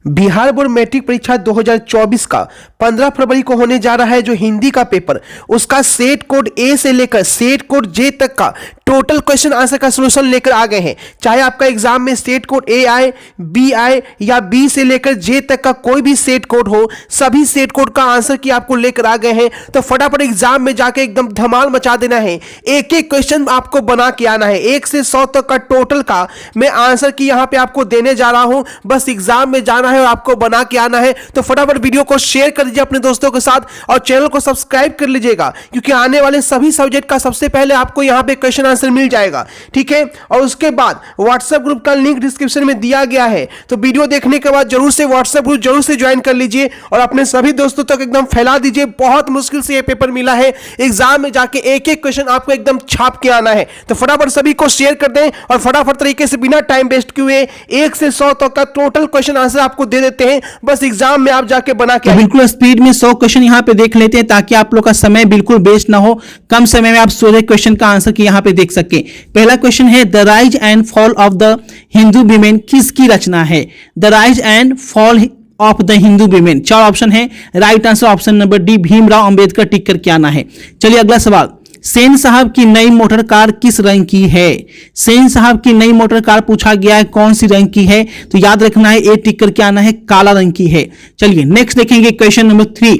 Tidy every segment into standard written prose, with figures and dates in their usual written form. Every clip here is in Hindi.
बिहार बोर्ड मैट्रिक परीक्षा 2024 का 15 फरवरी को होने जा रहा है जो हिंदी का पेपर, उसका सेट कोड ए से लेकर सेट कोड जे तक का टोटल क्वेश्चन आंसर का सॉल्यूशन लेकर आ गए हैं। चाहे आपका एग्जाम में सेट कोड ए आए, बी आए या बी से लेकर जे तक का कोई भी सेट कोड हो, सभी सेट कोड का आंसर की आपको लेकर आ गए हैं। तो फटाफट एग्जाम में जाके एकदम धमाल मचा देना है। एक एक क्वेश्चन आपको बना के आना है, 1 से 100 तक का टोटल का मैं आंसर की यहां पे आपको देने जा रहा हूं। बस एग्जाम में जाना है और आपको बना के आना है। तो फटाफट वीडियो को शेयर कर दीजिए अपने दोस्तों के साथ और चैनल को सब्सक्राइब कर लीजिएगा, क्योंकि आने वाले सभी सब्जेक्ट का सबसे पहले आपको यहां पे क्वेश्चन आंसर मिल जाएगा, ठीक है। और उसके बाद व्हाट्सएप ग्रुप का लिंक डिस्क्रिप्शन में दिया गया है, तो वीडियो देखने के बाद जरूर से व्हाट्सएप ग्रुप जरूर से ज्वाइन कर लीजिए और अपने सभी दोस्तों तक एकदम फैला दीजिए। बहुत मुश्किल से ये पेपर मिला है, एग्जाम में जाके एक एक क्वेश्चन आपको एकदम छाप के आना है। तो फटाफट सभी को शेयर कर दें और फटाफट तरीके से बिना टाइम वेस्ट किए 1 से 100 तक का टोटल क्वेश्चन आंसर आपको दे देते हैं। बस एग्जाम में आप जाके बना के बिल्कुल स्पीड में 100 क्वेश्चन यहां पे देख लेते हैं, ताकि आप लोग का समय बिल्कुल वेस्ट ना हो। कम समय में आप 16 क्वेश्चन का आंसर की यहां पे देख सके। पहला क्वेश्चन है, the rise and fall of the Hindu women किसकी रचना है? The rise and fall of the Hindu women, 4 option है। Right answer option number D, Bhimrao Ambedkar. Tick करके आना है। चलिए अगला सवाल, सेन साहब की नई मोटर कार किस रंग की है? सेन साहब की नई मोटर कार पूछा गया है, कौन सी रंग की है? तो याद रखना है, ए टिक करके आना है, काला रंग की है। चलिए नेक्स्ट देखेंगे क्वेश्चन नंबर 3,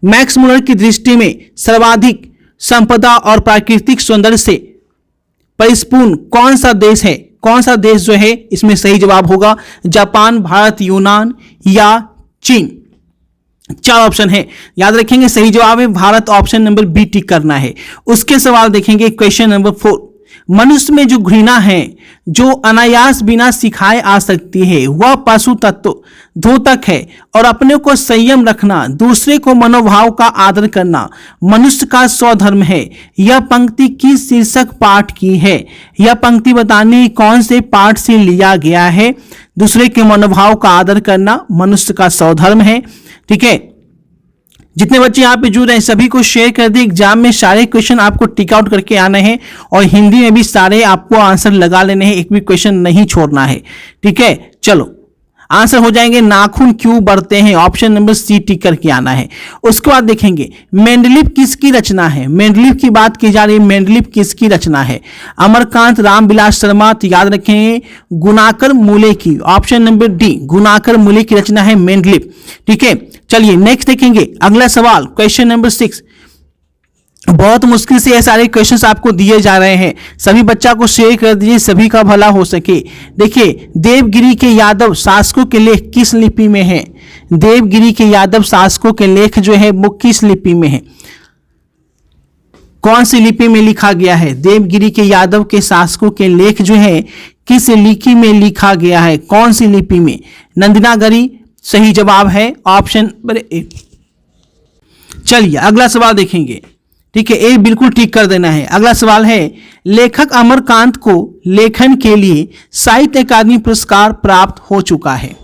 मैक्स मुलर की दृष्टि में सर्वाधिक संपदा और प्राकृतिक सौंदर्य से परिपूर्ण कौन सा देश है? कौन सा देश जो है इसमें सही जवाब होगा? जापान, भारत, यूनान या चीन? 4 ऑप्शन है, याद रखेंगे। सही जवाब है Bharat, option number B tick करना है। उसके सवाल देखेंगे क्वेश्चन नंबर 4, मनुष्य में जो घृणा है जो अनायास बिना सिखाए आ सकती है वह पशु तत्व द्योतक है, और अपने को संयम रखना, दूसरे को मनोभाव का आदर करना मनुष्य का स्वधर्म है। यह पंक्ति किस शीर्षक पाठ की है? यह पंक्ति बताने कौन से पाठ से लिया गया है? दूसरे के मनोभाव का आदर करना मनुष्य का स्वधर्म है, ठीक है। जितने बच्चे यहाँ पे जुड़ रहे हैं सभी को शेयर कर दिए। एग्जाम में सारे क्वेश्चन आपको टिक आउट करके आने हैं और हिंदी में भी सारे आपको आंसर लगा लेने हैं, एक भी क्वेश्चन नहीं छोड़ना है, ठीक है। चलो आंसर हो जाएंगे, नाखून क्यों बढ़ते हैं? ऑप्शन नंबर सी टिक करके आना है। उसके बाद देखेंगे मेंडलीव किसकी रचना है? मेंडलीव की बात की जा रही है, मेंडलीव किसकी रचना है? अमरकांत रामविलास शर्मा। तो याद रखेंगे गुणाकर मूले की, ऑप्शन नंबर डी, गुणाकर मूले की रचना है मेंडलीव, ठीक है। चलिए नेक्स्ट देखेंगे अगला सवाल, क्वेश्चन नंबर 6। बहुत मुश्किल से ये सारे क्वेश्चंस आपको दिए जा रहे हैं, सभी बच्चा को शेयर कर दीजिए, सभी का भला हो सके। देखिए, देवगिरी के यादव शासकों के लेख किस लिपि में है? देवगिरी के यादव शासकों के लेख जो है वो किस लिपि में है? कौन सी लिपि में लिखा गया है? देवगिरी के यादव के शासकों के लेख जो है किस लिपि में लिखा गया है? कौन सी लिपि में? नंदनागरी सही जवाब है, ऑप्शन नंबर ए। चलिए अगला सवाल देखेंगे, ठीक है, ए बिल्कुल ठीक कर देना है। अगला सवाल है, लेखक अमरकांत को लेखन के लिए साहित्य अकादमी पुरस्कार प्राप्त हो चुका है।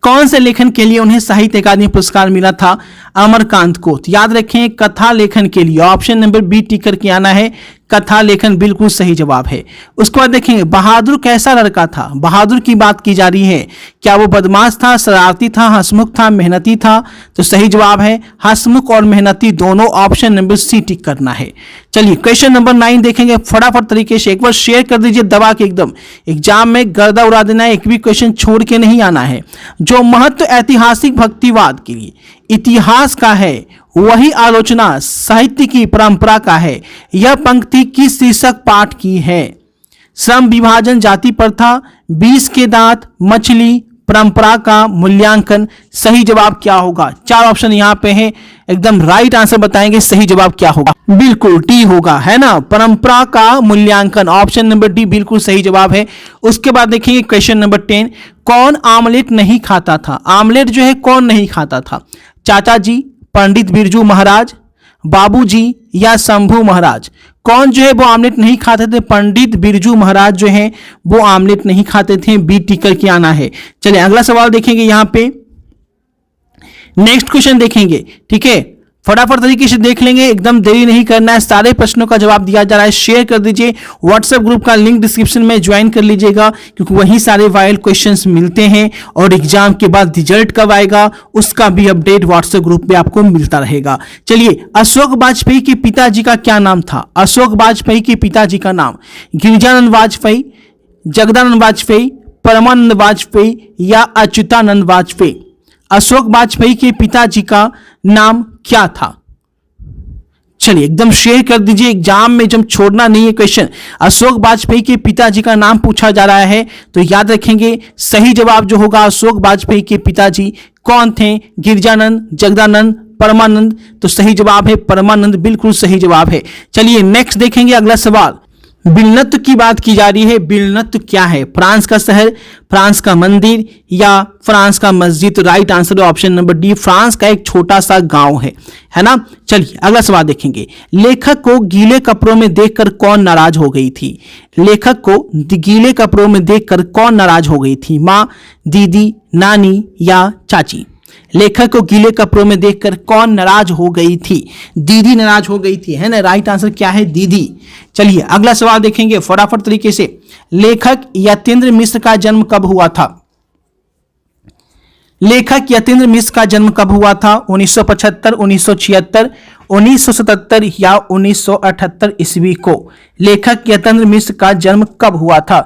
कौन से लेखन के लिए उन्हें साहित्य अकादमी पुरस्कार मिला था अमरकांत को? तो याद रखें कथा लेखन के लिए, ऑप्शन नंबर बी टिक करके आना है, कथा लेखन बिल्कुल सही जवाब है। उसके बाद देखेंगे बहादुर कैसा लड़का था? बहादुर की बात की जा रही है, क्या वो बदमाश था, शरारती था, हंसमुख था, मेहनती था? तो सही जवाब है हंसमुख और मेहनती दोनों, ऑप्शन नंबर सी टिक करना है। चलिए क्वेश्चन नंबर 9 देखेंगे, फटाफट तरीके से एक बार शेयर कर दीजिए दबा के, एकदम एग्जाम में गर्दा उड़ा देना है, एक भी क्वेश्चन छोड़ के नहीं आना है। जो महत्व ऐतिहासिक भक्तिवाद के लिए इतिहास का है वही आलोचना साहित्य की परंपरा का है। यह पंक्ति किस शीर्षक पाठ की है? श्रम विभाजन, जाति प्रथा, 20 के दांत, मछली, परंपरा का मूल्यांकन। सही जवाब क्या होगा? 4 ऑप्शन यहाँ पे है, एकदम राइट आंसर बताएंगे, सही जवाब क्या होगा? बिल्कुल डी होगा, है ना, परंपरा का मूल्यांकन, ऑप्शन नंबर डी बिल्कुल सही जवाब है। उसके बाद देखेंगे क्वेश्चन नंबर 10, कौन आमलेट नहीं खाता था? आमलेट जो है कौन नहीं खाता था? चाचा जी, पंडित बिरजू महाराज, बाबूजी या शंभू महाराज? कौन जो है वो आमलेट नहीं खाते थे? पंडित बिरजू महाराज जो है वो आमलेट नहीं खाते थे, बी टिक करके आना है। चलिए अगला सवाल देखेंगे, यहां पे नेक्स्ट क्वेश्चन देखेंगे, ठीक है। फटाफट तरीके से देख लेंगे, एकदम देरी नहीं करना है। सारे प्रश्नों का जवाब दिया जा रहा है, शेयर कर दीजिए। व्हाट्सएप ग्रुप का लिंक डिस्क्रिप्शन में ज्वाइन कर लीजिएगा, क्योंकि वही सारे वायरल क्वेश्चंस मिलते हैं और एग्जाम के बाद रिजल्ट कब आएगा उसका भी अपडेट व्हाट्सएप ग्रुप पे आपको मिलता रहेगा। चलिए, अशोक वाजपेयी के पिताजी का क्या नाम था? अशोक वाजपेयी के पिताजी का नाम गिरिजानंद वाजपेयी, जगदानंद वाजपेयी, परमानंद वाजपेयी या अच्युतानंद वाजपेयी? अशोक वाजपेयी के पिताजी का नाम क्या था? चलिए, एकदम शेयर कर दीजिए, एग्जाम में जब छोड़ना नहीं है क्वेश्चन। अशोक वाजपेयी के पिताजी का नाम पूछा जा रहा है तो याद रखेंगे, सही जवाब जो होगा अशोक वाजपेयी के पिताजी कौन थे? गिरिजानंद, जगदानंद, परमानंद। तो सही जवाब है परमानंद, बिल्कुल सही जवाब है। चलिए नेक्स्ट देखेंगे अगला सवाल। बिलनत्व की बात की जा रही है। बिलनत्व क्या है? फ्रांस का शहर, फ्रांस का मंदिर या फ्रांस का मस्जिद? तो राइट आंसर है ऑप्शन नंबर डी, फ्रांस का एक छोटा सा गांव है ना। चलिए अगला सवाल देखेंगे। लेखक को गीले कपड़ों में देखकर कौन नाराज हो गई थी? लेखक को गीले कपड़ों में देखकर कौन नाराज हो गई थी? माँ, दीदी, नानी या चाची? लेखक को गीले कपड़ों में देखकर कौन नाराज हो गई थी? दीदी नाराज हो गई थी, है ना। राइट आंसर क्या है? दीदी। चलिए अगला सवाल देखेंगे फटाफट तरीके से। लेखक यतीन्द्र मिश्र का जन्म कब हुआ था? लेखक यतीन्द्र मिश्र का जन्म कब हुआ था? 1975, 1976, 1977 या 1978 ईस्वी को? लेखक यतीन्द्र मिश्र का जन्म कब हुआ था?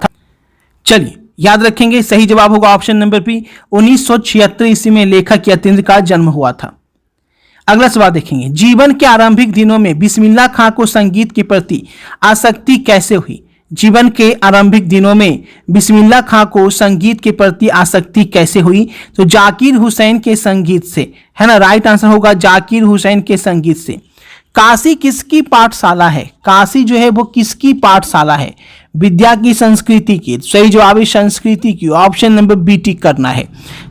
चलिए याद रखेंगे, सही जवाब होगा ऑप्शन नंबर बी, 1976 ईस्वी में लेखक यतीन्द्र का जन्म हुआ था। अगला सवाल देखेंगे। जीवन के आरंभिक दिनों में बिस्मिल्लाह खां को संगीत के प्रति आसक्ति कैसे हुई? जीवन के आरंभिक दिनों में बिस्मिल्लाह खां को संगीत के प्रति आसक्ति कैसे हुई? तो जाकिर हुसैन के संगीत से, है ना। राइट आंसर होगा जाकिर हुसैन के संगीत से। काशी किसकी पाठशाला है? काशी जो है वो किसकी पाठशाला है? विद्या की, संस्कृति की? सही जवाब है संस्कृति की, ऑप्शन नंबर बी टिक करना है।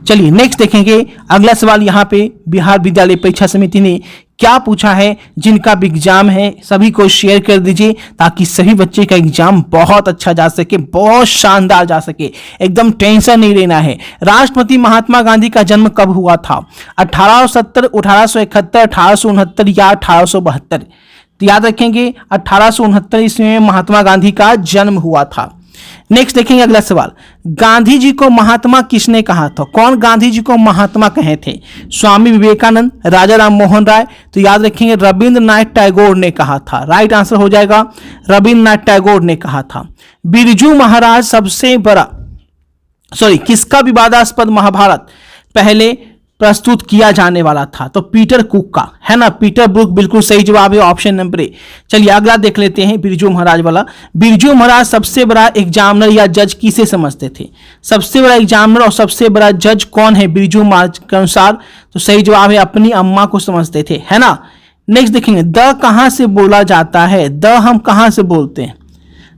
चलिए नेक्स्ट देखेंगे अगला सवाल। यहाँ पे बिहार विद्यालय परीक्षा समिति ने क्या पूछा है? जिनका भी एग्जाम है सभी को शेयर कर दीजिए, ताकि सभी बच्चे का एग्जाम बहुत अच्छा जा सके, बहुत शानदार जा सके, एकदम टेंशन नहीं लेना है। राष्ट्रपति महात्मा गांधी का जन्म कब हुआ था? 1870, 1871, 1869 या 1872? तो याद रखेंगे 1869 ईस्वी में महात्मा गांधी का जन्म हुआ था। नेक्स्ट देखेंगे अगला सवाल। गांधी जी को महात्मा किसने कहा था? कौन गांधी जी को महात्मा कहे थे? स्वामी विवेकानंद, राजा राम मोहन राय? तो याद रखेंगे रविंद्रनाथ टैगोर ने कहा था। राइट आंसर हो जाएगा रविंद्रनाथ टैगोर ने कहा था। बिरजू महाराज सबसे बड़ा किसका विवादास्पद महाभारत पहले प्रस्तुत किया जाने वाला था? तो पीटर कुक का, है ना। पीटर ब्रुक बिल्कुल सही जवाब है, ऑप्शन नंबर ए। चलिए अगला देख लेते हैं बिरजू महाराज वाला। बिरजू महाराज सबसे बड़ा एग्जामिनर या जज किसे समझते थे? सबसे बड़ा एग्जामिनर और सबसे बड़ा जज कौन है बिरजू महाराज के अनुसार? तो सही जवाब है अपनी अम्मा को समझते थे, है ना। नेक्स्ट देखेंगे। द कहां से बोला जाता है? द हम कहां से बोलते हैं?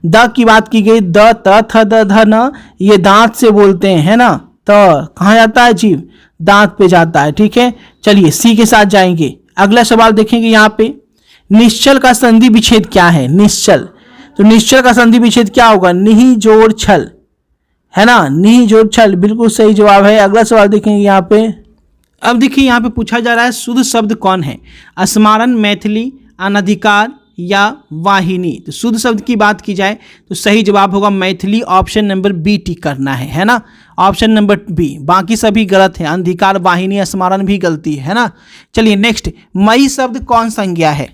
द की बात की गई, द, त, थ, द, ध, न, ये दांत से बोलते हैं, है ना। तो कहां जाता है? जीभ, दांत पे जाता है, ठीक है। चलिए सी के साथ जाएंगे। अगला सवाल देखेंगे यहाँ पे। निश्चल का संधि विच्छेद क्या है? निश्चल, तो निश्चल का संधि विच्छेद क्या होगा? निहि जोड़ छल, है ना। निहि जोड़ छल बिल्कुल सही जवाब है। अगला सवाल देखेंगे यहाँ पे। अब देखिए यहाँ पे पूछा जा रहा है शुद्ध शब्द कौन है? स्मारण, मैथिली, अनधिकार या वाहिनी? तो शुद्ध शब्द की बात की जाए तो सही जवाब होगा Maithili, option number B tick करना है ना। ऑप्शन नंबर बी, बाकी सभी गलत है। अंधिकार, वाहिनी, स्मारण भी गलती है ना। चलिए नेक्स्ट। मई शब्द कौन संज्ञा है?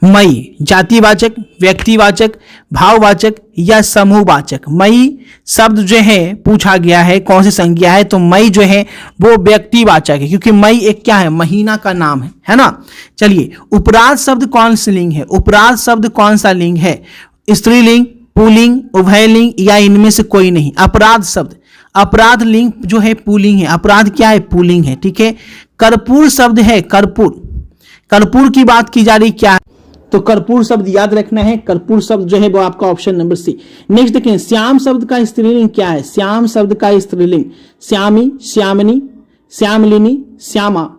मई जातिवाचक, व्यक्तिवाचक, भाववाचक या समूहवाचक? मई शब्द जो है पूछा गया है कौन सी संज्ञा है? तो मई जो है वो व्यक्तिवाचक है, क्योंकि मई एक क्या है? महीना का नाम है ना। चलिए उपराध शब्द कौन सी लिंग है? उपराध शब्द कौन सा लिंग है? स्त्रीलिंग, पुल्लिंग, उभयलिंग या इनमें से कोई नहीं? अपराध शब्द, अपराध लिंग जो है पुल्लिंग है, अपराध क्या है? पुल्लिंग है, ठीक है। कर्पूर शब्द है, कर्पूर, कर्पूर की बात की जा रही क्या है? तो कर्पूर शब्द याद रखना है। कर्पूर शब्द जो है वो आपका ऑप्शन नंबर सी। नेक्स्ट देखें। श्याम शब्द का स्त्रीलिंग क्या है? श्याम शब्द का स्त्रीलिंग श्यामी, श्यामनी, श्यामलिनी, श्यामा,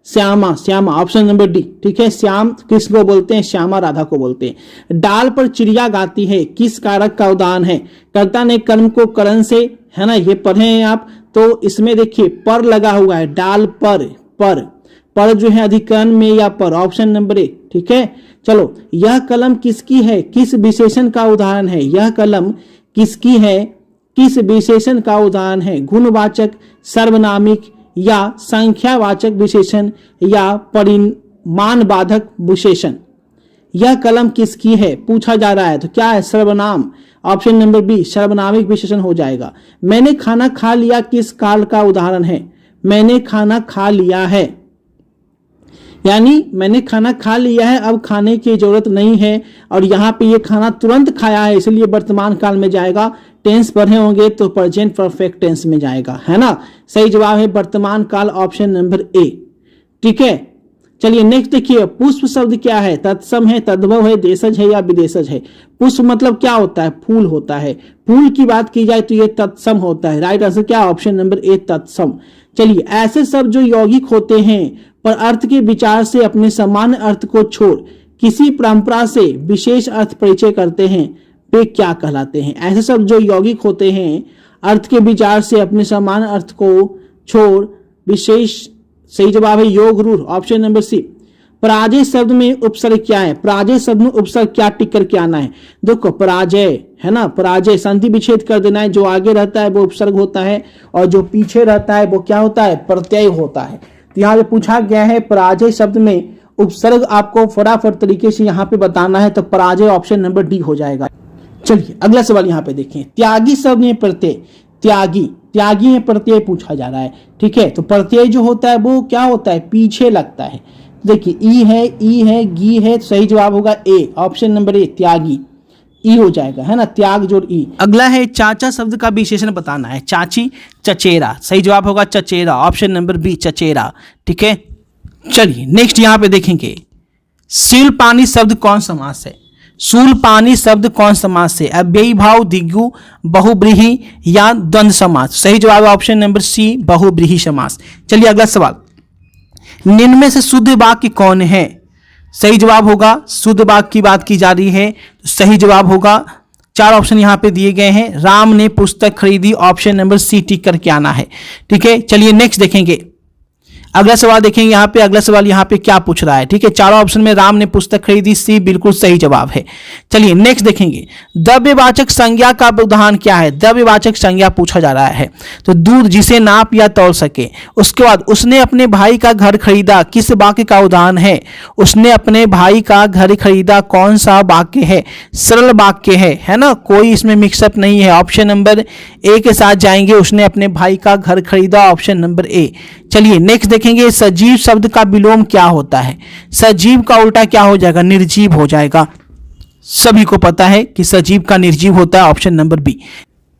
श्यामा, श्यामा, ऑप्शन नंबर डी, ठीक है। श्याम कृष्ण को बोलते हैं, श्यामा राधा को बोलते हैं। डाल पर चिड़िया गाती है किस कारक का उदाहरण है? कर्ता ने कर्म को करण से, है ना, ये पढ़े हैं आप। तो इसमें देखिए पर लगा हुआ है, डाल पर, पर पर जो है अधिकरण में या पर, ऑप्शन नंबर ए। ठीक है, चलो, यह कलम किसकी है, किस विशेषण का उदाहरण है, यह कलम किसकी है, किस विशेषण का उदाहरण है, गुणवाचक, सर्वनामिक या संख्यावाचक विशेषण या परिमाण बाधक विशेषण। यह कलम किसकी है पूछा जा रहा है, तो क्या है, सर्वनाम, ऑप्शन नंबर बी सर्वनामिक विशेषण हो जाएगा। मैंने खाना खा लिया किस काल का उदाहरण है, मैंने खाना खा लिया है, यानी मैंने खाना खा लिया है, अब खाने की जरूरत नहीं है, और यहाँ पे ये खाना तुरंत खाया है, इसलिए वर्तमान काल में जाएगा। टेंस पढ़े होंगे तो प्रेजेंट परफेक्ट टेंस में जाएगा, है ना। सही जवाब है वर्तमान काल, ऑप्शन नंबर ए। ठीक है, चलिए नेक्स्ट देखिए, पुष्प शब्द क्या है, तत्सम है, तद्भव है, देशज है या विदेशज है। पुष्प मतलब क्या होता है, फूल होता है, फूल की बात की जाए तो ये तत्सम होता है। राइट आंसर क्या, ऑप्शन नंबर ए तत्सम। चलिए, ऐसे शब्द जो यौगिक होते हैं पर अर्थ के विचार से अपने सामान्य अर्थ को छोड़ किसी परंपरा से विशेष अर्थ परिचय करते हैं, वे क्या कहलाते हैं। ऐसे शब्द जो यौगिक होते हैं, अर्थ के विचार से अपने सामान्य अर्थ को छोड़ विशेष, सही जवाब है योग रूढ़, ऑप्शन नंबर सी। पराजय शब्द में उपसर्ग क्या है, पराजय शब्द में उपसर्ग क्या टिक करके आना है। देखो, पराजय है ना, पराजय संधि विच्छेद कर देना है, जो आगे रहता है वो उपसर्ग होता है और जो पीछे रहता है वो क्या होता है, प्रत्यय होता है। तो यहाँ पे पूछा गया है पराजय शब्द में उपसर्ग आपको फटाफट तरीके से यहाँ पे बताना है, तो पराजय ऑप्शन नंबर डी हो जाएगा। चलिए अगला सवाल यहाँ पे देखें, त्यागी शब्द में प्रत्यय, त्यागी, त्यागी में प्रत्यय पूछा जा रहा है। ठीक है, तो प्रत्यय जो होता है वो क्या होता है, पीछे लगता है। देखिए, ई है, गी है, तो सही जवाब होगा ए, ऑप्शन नंबर ए त्यागी, ई हो जाएगा, है ना, त्याग जोड़ ई। अगला है चाचा शब्द का विशेषण बताना है, चाची, चचेरा, सही जवाब होगा चचेरा, ऑप्शन नंबर बी चचेरा। ठीक है, चलिए नेक्स्ट यहाँ पे देखेंगे, शूलपानी शब्द कौन समास है, शूलपानी शब्द कौन समास है, अव्ययी भाव, द्विगु, बहुब्रीहि या द्वंद्व समास। सही जवाब ऑप्शन नंबर सी बहुब्रीहि समास। चलिए अगला सवाल, निम्न में से शुद्ध वाक्य कौन है, सही जवाब होगा, शुद्ध वाक्य की बात की जा रही है, तो सही जवाब होगा, चार ऑप्शन यहाँ पे दिए गए हैं, राम ने पुस्तक खरीदी, ऑप्शन नंबर सी टिक करके आना है। ठीक है, चलिए नेक्स्ट देखेंगे, अगला सवाल देखेंगे यहाँ पे, अगला सवाल यहाँ पे क्या पूछ रहा है। ठीक है, चारों ऑप्शन में राम ने पुस्तक खरीदी, सी बिल्कुल सही जवाब है। चलिए नेक्स्ट देखेंगे, द्रव्यवाचक संज्ञा का उदाहरण क्या है, द्रव्यवाचक संज्ञा पूछा जा रहा है, तो दूध जिसे नाप या तौल सके। उसके बाद, उसने अपने भाई का घर खरीदा, किस वाक्य का उदाहरण है, उसने अपने भाई का घर खरीदा कौन सा वाक्य है, सरल वाक्य है ना, कोई इसमें मिक्सअप नहीं है, ऑप्शन नंबर ए के साथ जाएंगे, उसने अपने भाई का घर खरीदा, ऑप्शन नंबर ए। चलिए नेक्स्ट देखेंगे, सजीव शब्द का विलोम क्या होता है, सजीव का उल्टा क्या हो जाएगा, निर्जीव हो जाएगा। सभी को पता है कि सजीव का निर्जीव होता है, ऑप्शन नंबर बी।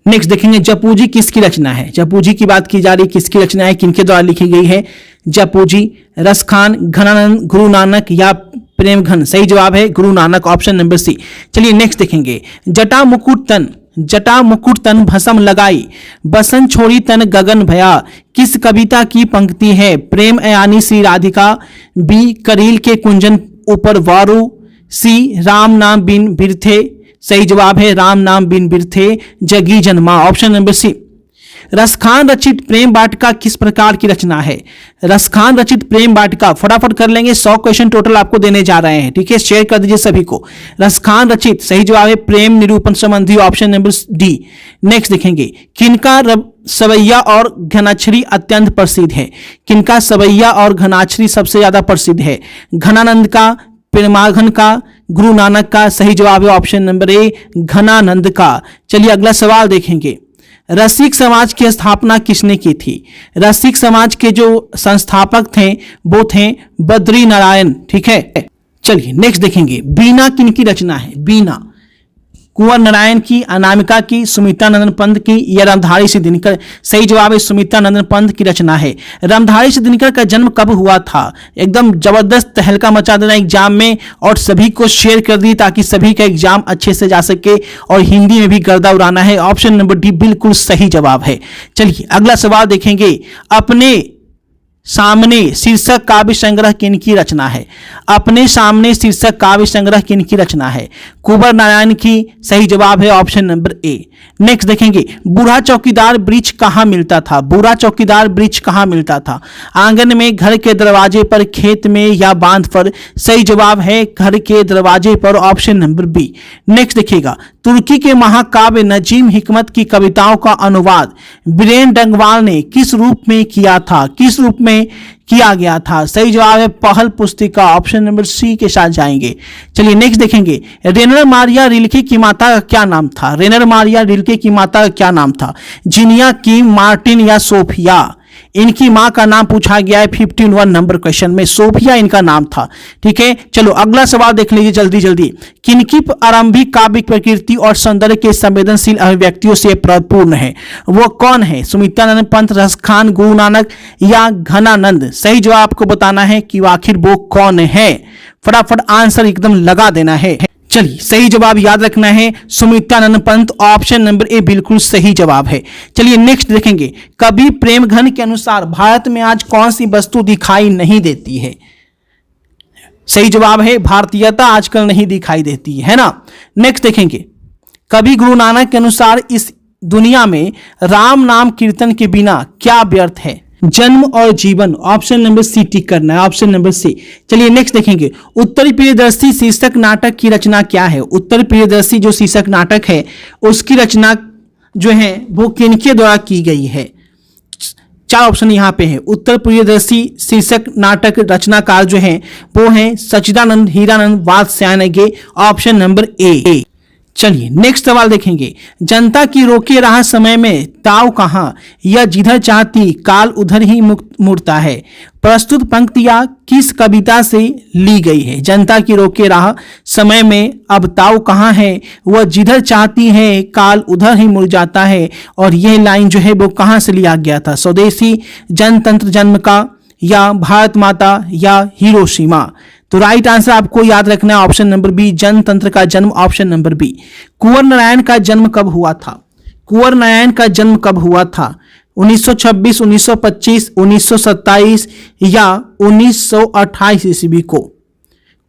नेक्स्ट देखेंगे, जपूजी किसकी रचना है, जपूजी की बात की जा रही है, किसकी रचना है, किनके द्वारा लिखी गई है, जपूजी, रसखान, घनानंद, गुरु नानक या प्रेम घन। सही जवाब है Guru Nanak, option number C. चलिए नेक्स्ट देखेंगे, जटा मुकुट तन, जटा मुकुट तन भस्म लगाई, बसन छोड़ी तन गगन भया, किस कविता की पंक्ति है, प्रेम अयानी सी राधिका, बी करील के कुंजन ऊपर वारू, सी राम नाम बिन बिरथे। सही जवाब है राम नाम बिन बिरथे जगी जन्मा, ऑप्शन नंबर सी। रसखान रचित प्रेम वाटिका किस प्रकार की रचना है, रसखान रचित प्रेम वाटिका, फटाफट कर लेंगे, 100 क्वेश्चन टोटल आपको देने जा रहे हैं। ठीक है, शेयर कर दीजिए सभी को। रसखान रचित, सही जवाब है प्रेम निरूपण संबंधी, ऑप्शन नंबर डी। नेक्स्ट देखेंगे, किनका सवैया और घनाक्षरी अत्यंत प्रसिद्ध है, किनका सवैया और घनाक्षरी सबसे ज्यादा प्रसिद्ध है, घनानंद का, प्रेमाघन का, गुरु नानक का। सही जवाब है ऑप्शन नंबर ए घनानंद का। चलिए अगला सवाल देखेंगे, रसिक समाज की स्थापना किसने की थी, रसिक समाज के जो संस्थापक थे वो थे बद्री नारायण। ठीक है, चलिए नेक्स्ट देखेंगे, बीना किनकी रचना है, बीना कुंवर नारायण की, अनामिका की, सुमित्रा नंदन पंत की या रामधारी सिंह दिनकर। सही जवाब है सुमित्रा नंदन पंत की रचना है। रामधारी सिंह दिनकर का जन्म कब हुआ था, एकदम जबरदस्त तहलका मचा देना एग्जाम में और सभी को शेयर कर दी ताकि सभी का एग्जाम अच्छे से जा सके और हिंदी में भी गर्दा उड़ाना है, ऑप्शन नंबर डी बिल्कुल सही जवाब है। चलिए अगला सवाल देखेंगे, अपने सामने शीर्षक काव्य संग्रह किनकी रचना है? अपने सामने शीर्षक काव्य संग्रह किनकी रचना है? कुंवर नारायण की। सही जवाब है ऑप्शन नंबर ए। नेक्स्ट देखेंगे, बूढ़ा चौकीदार वृक्ष कहाँ मिलता था? बूढ़ा चौकीदार वृक्ष कहाँ मिलता था? आंगन में, घर के दरवाजे पर, खेत में या बांध पर? सही जवाब है घर के दरवाजे पर, ऑप्शन नंबर बी। नेक्स्ट देखिएगा, तुर्की के महाकाव्य नजीम हिकमत की कविताओं का अनुवाद वीरेन डंगवाल ने किस रूप में किया था? किस रूप में किया गया था? सही जवाब है पहल पुस्तिका, ऑप्शन नंबर सी के साथ जाएंगे। चलिए नेक्स्ट देखेंगे, रेनर मारिया रिल्के की माता का क्या नाम था? रेनर मारिया रिल्के की माता का क्या नाम था? जिनिया, किम, मार्टिन या सोफिया? इनकी मां का नाम पूछा गया है 51 नंबर क्वेश्चन में, सोफिया इनका नाम था। ठीक है, चलो अगला सवाल देख लीजिए जल्दी जल्दी। किनकी आरंभिक काव्य प्रकृति और सौंदर्य के संवेदनशील अभिव्यक्तियों से परिपूर्ण है? वो कौन है? सुमित्रानंद पंत, रसखान, गुरु नानक या घनानंद? सही जवाब आपको बताना है कि आखिर वो कौन है। फटाफट आंसर एकदम लगा देना है। चलिए सही जवाब याद रखना है सुमित्रानंद पंत, ऑप्शन नंबर ए बिल्कुल सही जवाब है। चलिए नेक्स्ट देखेंगे, कवि प्रेमघन के अनुसार भारत में आज कौन सी वस्तु दिखाई नहीं देती है? सही जवाब है भारतीयता आजकल नहीं दिखाई देती है ना। नेक्स्ट देखेंगे, कवि गुरु नानक के अनुसार इस दुनिया में राम नाम कीर्तन के बिना क्या व्यर्थ है? जन्म और जीवन, ऑप्शन नंबर सी टिक करना है, ऑप्शन नंबर सी। चलिए नेक्स्ट देखेंगे, उत्तर प्रियदर्शी शीर्षक नाटक की रचना क्या है? उत्तर प्रियदर्शी जो शीर्षक नाटक है उसकी रचना जो है वो किनके द्वारा की गई है? चार ऑप्शन यहाँ पे है। उत्तर प्रियदर्शी शीर्षक नाटक रचनाकार जो है वो है Sachchidananda, Hirananda, Vatsyayan, option number A. चलिए नेक्स्ट सवाल देखेंगे, जनता की रोके राह समय में ताव कहाँ? यह जिधर चाहती काल उधर ही मुड़ता है। प्रस्तुत पंक्तियां किस कविता से ली गई है? जनता की रोके राह समय में अब ताव कहाँ है? वह जिधर चाहती है काल उधर ही मुड़ जाता है। और यह लाइन जो है वो कहाँ से लिया गया था? स्वदेशी, जनतंत्र जन्म का, या भारत माता, या हिरोशिमा? तो राइट आंसर आपको याद रखना है ऑप्शन नंबर बी, जनतंत्र का जन्म, ऑप्शन नंबर बी। कुंवर नारायण का जन्म कब हुआ था? कुंवर नारायण का जन्म कब हुआ था? 1926, 1925, 1927 या 1928 ईस्वी को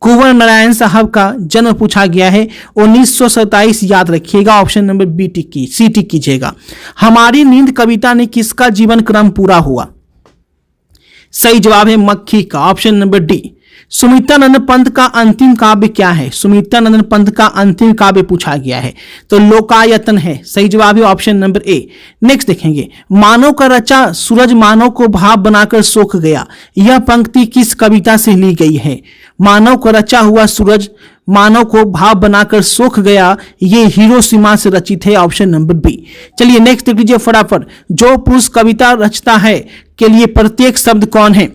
कुंवर नारायण साहब का जन्म पूछा गया है। 1927 याद रखिएगा, ऑप्शन नंबर बी टिक की सी टिक कीजिएगा। हमारी नींद कविता ने किसका जीवन क्रम पूरा हुआ? सही जवाब है मक्खी का, option number D. Sumitranand Pant का अंतिम काव्य क्या है? सुमित्रानंद पंत का अंतिम काव्य पूछा गया है तो लोकायतन है। सही जवाब है ऑप्शन नंबर ए। नेक्स्ट देखेंगे, मानव का रचा सूरज मानव को भाव बनाकर सोख गया, यह पंक्ति किस कविता से ली गई है? मानव का रचा हुआ सूरज मानव को भाव बनाकर सोख गया, ये हिरोशिमा से रचित है, ऑप्शन नंबर बी। चलिए नेक्स्ट देख लीजिए फटाफट, जो पुरुष कविता रचता है के लिए प्रत्येक शब्द कौन है?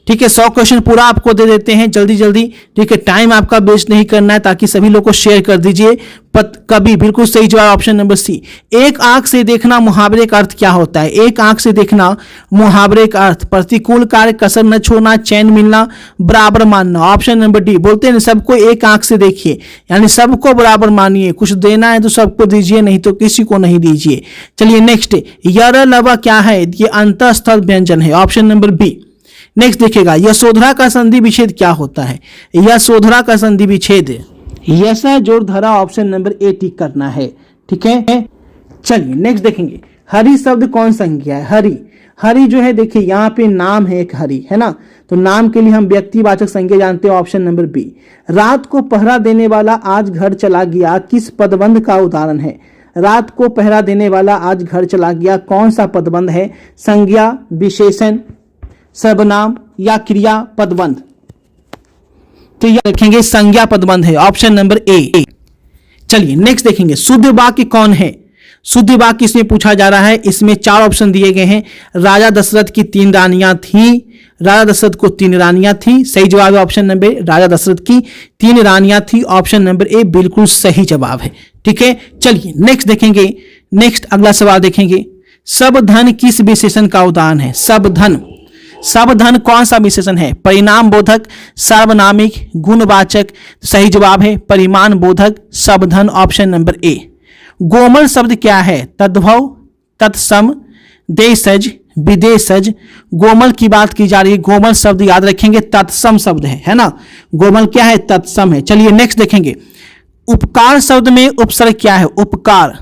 ठीक है, 100 क्वेश्चन पूरा आपको दे देते हैं जल्दी जल्दी। ठीक है, टाइम आपका वेस्ट नहीं करना है ताकि सभी लोग को शेयर कर दीजिए। कभी बिल्कुल सही जवाब ऑप्शन नंबर सी। एक आंख से देखना मुहावरे का अर्थ क्या होता है? एक आंख से देखना मुहावरे का अर्थ प्रतिकूल कार्य, कसर न छोड़ना, चैन मिलना, बराबर मानना, ऑप्शन नंबर डी। बोलते हैं सबको एक आंख से देखिए, यानी सबको बराबर मानिए, कुछ देना है तो सबको दीजिए, नहीं तो किसी को नहीं दीजिए। चलिए नेक्स्ट, यर लवा क्या है? ये अंतःस्थ व्यंजन है, ऑप्शन नंबर बी। नेक्स्ट देखिएगा, यशोधरा का संधि विच्छेद क्या होता है? यशोधरा का संधि विच्छेद यशा जोड़ धरा, ऑप्शन नंबर ए टिक करना है। ठीक है, चलिए नेक्स्ट देखेंगे, हरि शब्द कौन संज्ञा है? हरि, हरि जो है देखिए यहाँ पे नाम है एक हरि, है ना, तो नाम के लिए हम व्यक्तिवाचक संज्ञा जानते हैं, ऑप्शन नंबर बी। रात को पहरा देने वाला आज घर चला गया किस पदबंध का उदाहरण है? रात को पहरा देने वाला आज घर चला गया कौन सा पदबंध है? संज्ञा, विशेषण, सर्वनाम या क्रिया पदबंध? तो यह देखेंगे संज्ञा पदबंध है, ऑप्शन नंबर ए। चलिए नेक्स्ट देखेंगे, शुद्ध वाक्य कौन है? शुद्ध वाक्य इसमें पूछा जा रहा है। इसमें 4 ऑप्शन दिए गए हैं। राजा दशरथ की 3 रानियां थी, राजा दशरथ को 3 रानियां थी। सही जवाब है ऑप्शन नंबर, राजा दशरथ की 3 रानियां थी, ऑप्शन नंबर ए बिल्कुल सही जवाब है। ठीक है, चलिए नेक्स्ट देखेंगे, नेक्स्ट अगला सवाल देखेंगे, सब धन किस विशेषण का उदाहरण है? सब धन, सब धन कौन सा विशेषण है? परिणाम बोधक, सार्वनामिक, गुणवाचक? सही जवाब है परिमाण बोधक, सब धन, ऑप्शन नंबर ए। गोमल शब्द क्या है? तद्भव, तत्सम, देशज, विदेशज। गोमल की बात की जा रही है, गोमल शब्द याद रखेंगे तत्सम शब्द है ना, गोमल क्या है, तत्सम है। चलिए नेक्स्ट देखेंगे, उपकार शब्द में उपसर्ग क्या है, उपकार,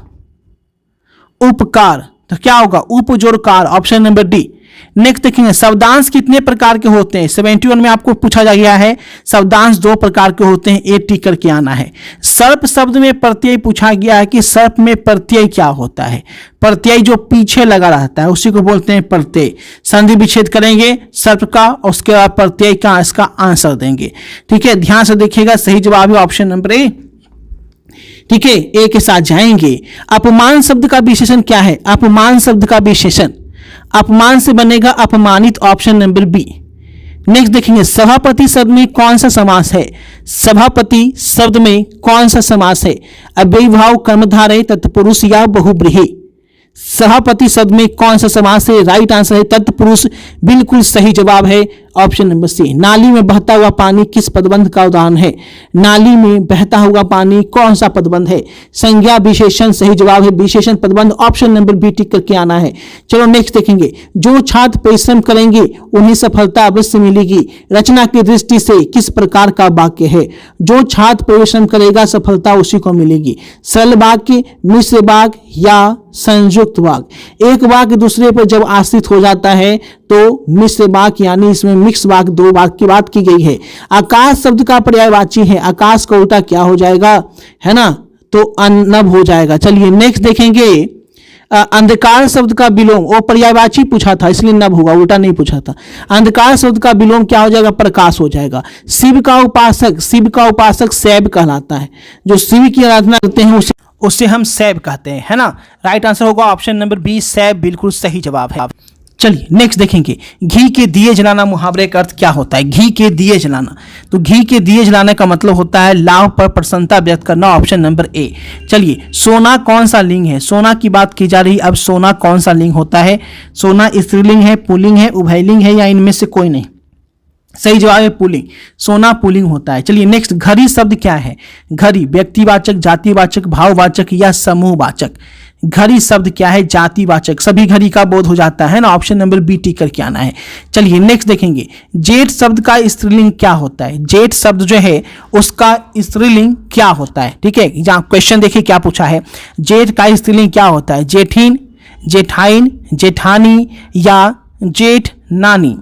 उपकार तो क्या होगा, उप जोड़ car, option number D. Next देखेंगे, शब्दांश कितने प्रकार के होते हैं, 71 में आपको पूछा जा गया है, शब्दांश 2 प्रकार के होते हैं, ए टिक करके आना है। सर्प शब्द में प्रत्यय पूछा गया है कि सर्प में प्रत्यय क्या होता है, प्रत्यय जो पीछे लगा रहता है उसी को बोलते हैं प्रत्यय। संधि विच्छेद करेंगे सर्प का और उसके बाद प्रत्यय का इसका आंसर देंगे। ठीक है, ध्यान से देखिएगा, सही जवाब है ऑप्शन नंबर ए। ठीक है, ए के साथ जाएंगे। अपमान शब्द का विशेषण क्या है, अपमान शब्द का विशेषण, अपमान से बनेगा अपमानित, ऑप्शन नंबर बी। नेक्स्ट देखेंगे, सभापति शब्द में कौन सा समास है, सभापति शब्द में कौन सा समास है, अव्ययीभाव, कर्मधारय, तत्पुरुष या बहुब्रीहि। सभापति शब्द में कौन सा समास है, राइट आंसर है तत्पुरुष, बिल्कुल सही जवाब है ऑप्शन नंबर सी। नाली में बहता हुआ पानी किस पदबंध का उदाहरण है, नाली में बहता हुआ पानी कौन सा पदबंध है, संज्ञा विशेषण, सही जवाब है विशेषण पदबंध, ऑप्शन नंबर बी टिक करके आना है। चलो नेक्स्ट देखेंगे, जो छात्र परिश्रम करेंगे उन्हें सफलता अवश्य मिलेगी, रचना की दृष्टि से किस प्रकार का वाक्य है, जो छात्र परिश्रम करेगा सफलता उसी को मिलेगी, सरल वाक्य, मिश्र वाक्य या संयुक्त वाक्य। एक वाक्य दूसरे पर जब आश्रित हो जाता है तो मिश्र वाक्य, यानी इसमें मिक्स वाक्य, 2 वाक्य की बात की गई है। आकाश शब्द का पर्यायवाची है, आकाश का उल्टा क्या हो जाएगा, है ना, तो अनब हो जाएगा। चलिए नेक्स्ट देखेंगे, अंधकार शब्द का विलोम, वो पर्यायवाची पूछा था इसलिए नब होगा, उल्टा नहीं पूछा था। अंधकार शब्द का विलोम क्या हो जाएगा, प्रकाश हो जाएगा। शिव का उपासक, शिव का उपासक शैव कहलाता है, जो शिव की आराधना करते हैं उसे हम शैव कहते हैं, है ना। राइट आंसर होगा ऑप्शन नंबर बी, शैव, बिल्कुल सही जवाब है। चलिए नेक्स्ट देखेंगे, घी के दिए जलाना मुहावरे का अर्थ क्या होता है, घी के दिए जलाना, तो घी के दिए जलाने का मतलब होता है लाभ पर प्रसन्नता व्यक्त करना, ऑप्शन नंबर ए। चलिए, सोना कौन सा लिंग है, सोना की बात की जा रही, अब सोना कौन सा लिंग होता है, सोना स्त्रीलिंग है, पुल्लिंग है, उभयलिंग है या इनमें से कोई नहीं, सही जवाब है पुल्लिंग, सोना पुल्लिंग होता है। चलिए नेक्स्ट, घड़ी शब्द क्या है, घड़ी व्यक्तिवाचक, जातिवाचक, भाववाचक या समूहवाचक, घड़ी शब्द क्या है, जातिवाचक, सभी घड़ी का बोध हो जाता है ना, ऑप्शन नंबर बी टिक करके आना है। चलिए नेक्स्ट देखेंगे, जेठ शब्द का स्त्रीलिंग क्या होता है, जेठ शब्द जो है उसका स्त्रीलिंग क्या होता है। ठीक है, जहाँ क्वेश्चन देखिए क्या पूछा है, जेठ का स्त्रीलिंग क्या होता है, जेठीन, जेठाइन, जेठानी या जेठ नानी,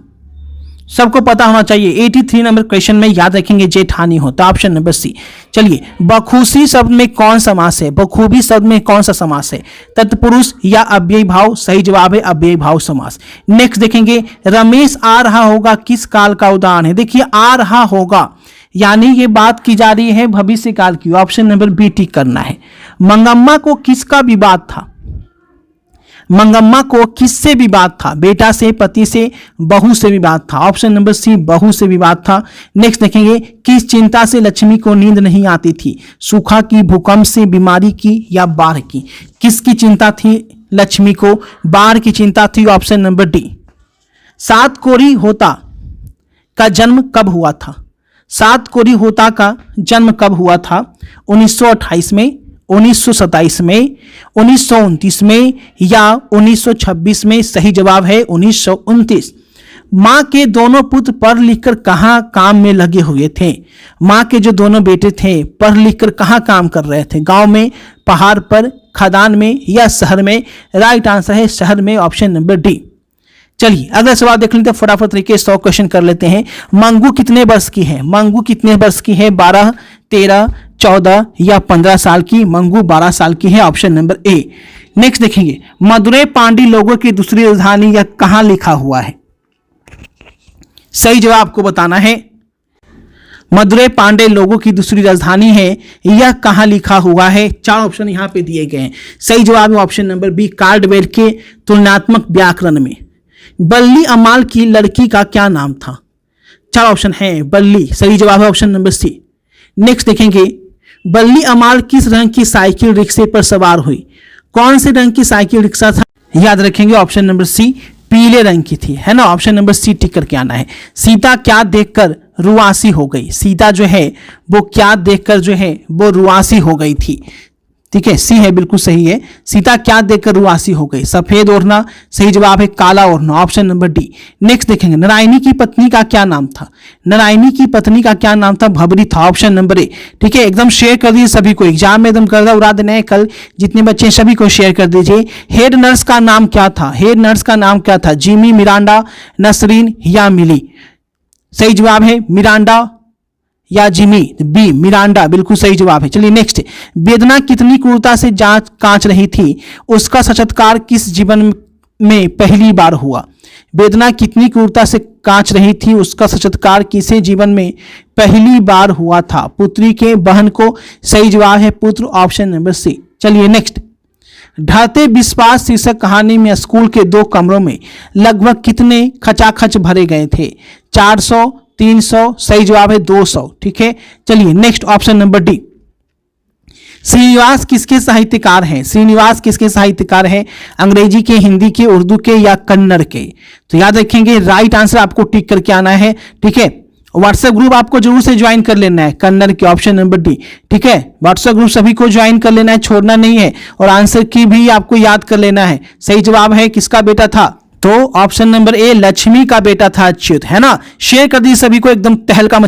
सबको पता होना चाहिए। 83 नंबर क्वेश्चन में याद रखेंगे जेठानी होता है, ऑप्शन नंबर सी। चलिए, बखूबी शब्द में कौन समास है, बखूबी शब्द में कौन सा समास है, तत्पुरुष या अव्ययी भाव, सही जवाब है अव्ययी भाव समास। नेक्स्ट देखेंगे, रमेश आ रहा होगा किस काल का उदाहरण है, देखिए आ रहा होगा यानी ये बात की जा रही है भविष्य काल की, ऑप्शन नंबर बी टिक करना है। मंगम्मा को किसका विवाद था, मंगम्मा को किससे विवाद था, बेटा से, पति से, बहू से विवाद था, ऑप्शन नंबर सी बहू से विवाद था। नेक्स्ट देखेंगे, किस चिंता से लक्ष्मी को नींद नहीं आती थी, सूखा की, भूकंप से, बीमारी की या बाढ़ की, किसकी चिंता थी लक्ष्मी को, बाढ़ की चिंता थी, ऑप्शन नंबर डी। सात कोरी होता का जन्म कब हुआ था, सात कोरी होता का जन्म कब हुआ था, 1928 में, 1927 में, 1929 में या 1926 में, सही जवाब है 1929। माँ के दोनों पुत्र पढ़ लिखकर कहाँ काम में लगे हुए थे, माँ के जो दोनों बेटे थे पढ़ लिखकर कहाँ काम कर रहे थे, गांव में, पहाड़ पर, खदान में या शहर में, राइट आंसर है शहर में, ऑप्शन नंबर डी। चलिए अगला सवाल देख लेते हैं, फटाफट तरीके 100 क्वेश्चन कर लेते हैं। मंगू कितने वर्ष की है, मंगू कितने वर्ष की है, 12, 13, 14 या 15 साल की, मंगू 12 साल की है, ऑप्शन नंबर ए। नेक्स्ट देखेंगे, मदुरै पांडी लोगों की दूसरी राजधानी या कहां लिखा हुआ है, सही जवाब आपको बताना है। मदुरै पांडे लोगों की दूसरी राजधानी है, यह कहां लिखा हुआ है, 4 ऑप्शन यहां पे दिए गए हैं, सही जवाब है ऑप्शन नंबर बी, कार्डवेल के तुलनात्मक व्याकरण में। बल्ली अमाल की लड़की का क्या नाम था, 4 ऑप्शन है, बल्ली, सही जवाब है ऑप्शन नंबर सी। नेक्स्ट देखेंगे, बल्ली अमाल किस रंग की साइकिल रिक्शे पर सवार हुई, कौन से रंग की साइकिल रिक्शा था, याद रखेंगे ऑप्शन नंबर सी, पीले रंग की थी, है ना, ऑप्शन नंबर सी टिक करके आना है। सीता क्या देखकर रुआसी हो गई, सीता जो है वो क्या देखकर जो है वो रुआसी हो गई थी, ठीक है, सी है, बिल्कुल सही है। सीता क्या देखकर रुआसी हो गई? सफेद ओढ़ना। सही जवाब है काला ओढ़ना, ऑप्शन नंबर डी। नेक्स्ट देखेंगे, नारायणी की पत्नी का क्या नाम था? नारायणी की पत्नी का क्या नाम था? भबरी था, ऑप्शन नंबर ए। ठीक है, एकदम शेयर कर दीजिए सभी को, एग्जाम में एकदम गर्दा उड़ा देना है कल, जितने बच्चे सभी को शेयर कर दीजिए। हेड नर्स का नाम क्या था? हेड नर्स का नाम क्या था? जिमी, मिरांडा, नसरीन या मिली? सही जवाब है मिरांडा या जिमी, बी मिरांडा, बिल्कुल सही जवाब है। चलिए नेक्स्ट, वेदना कितनी क्रूरता से जांच कांच रही थी, उसका साक्षात्कार किस जीवन में पहली बार हुआ? वेदना कितनी क्रूरता से कांच रही थी, उसका साक्षात्कार किसे जीवन में पहली बार हुआ था? पुत्री के बहन को। सही जवाब है पुत्र, ऑप्शन नंबर सी। चलिए नेक्स्ट, ढलते विश्वास शीर्षक कहानी में स्कूल के 2 कमरों में लगभग कितने खचाखच भरे गए थे? 400, 300। सही जवाब है 200। ठीक है, चलिए next, option number D. Srinivas किसके साहित्यकार हैं? श्रीनिवास किसके साहित्यकार हैं? अंग्रेजी के, हिंदी के, उर्दू के या कन्नड़ के? तो याद रखेंगे, राइट आंसर आपको टिक करके आना है। ठीक है, व्हाट्सएप ग्रुप आपको जरूर से ज्वाइन कर लेना है, कन्नड़ के, ऑप्शन नंबर डी। ठीक है, व्हाट्सएप ग्रुप सभी को ज्वाइन कर लेना है, छोड़ना नहीं है, और आंसर की भी आपको याद कर लेना है। सही जवाब है किसका बेटा था? तो ऑप्शन नंबर ए, लक्ष्मी का बेटा था अच्युत, है ना। शेयर कर दी सभी को, एकदम तहलका मचा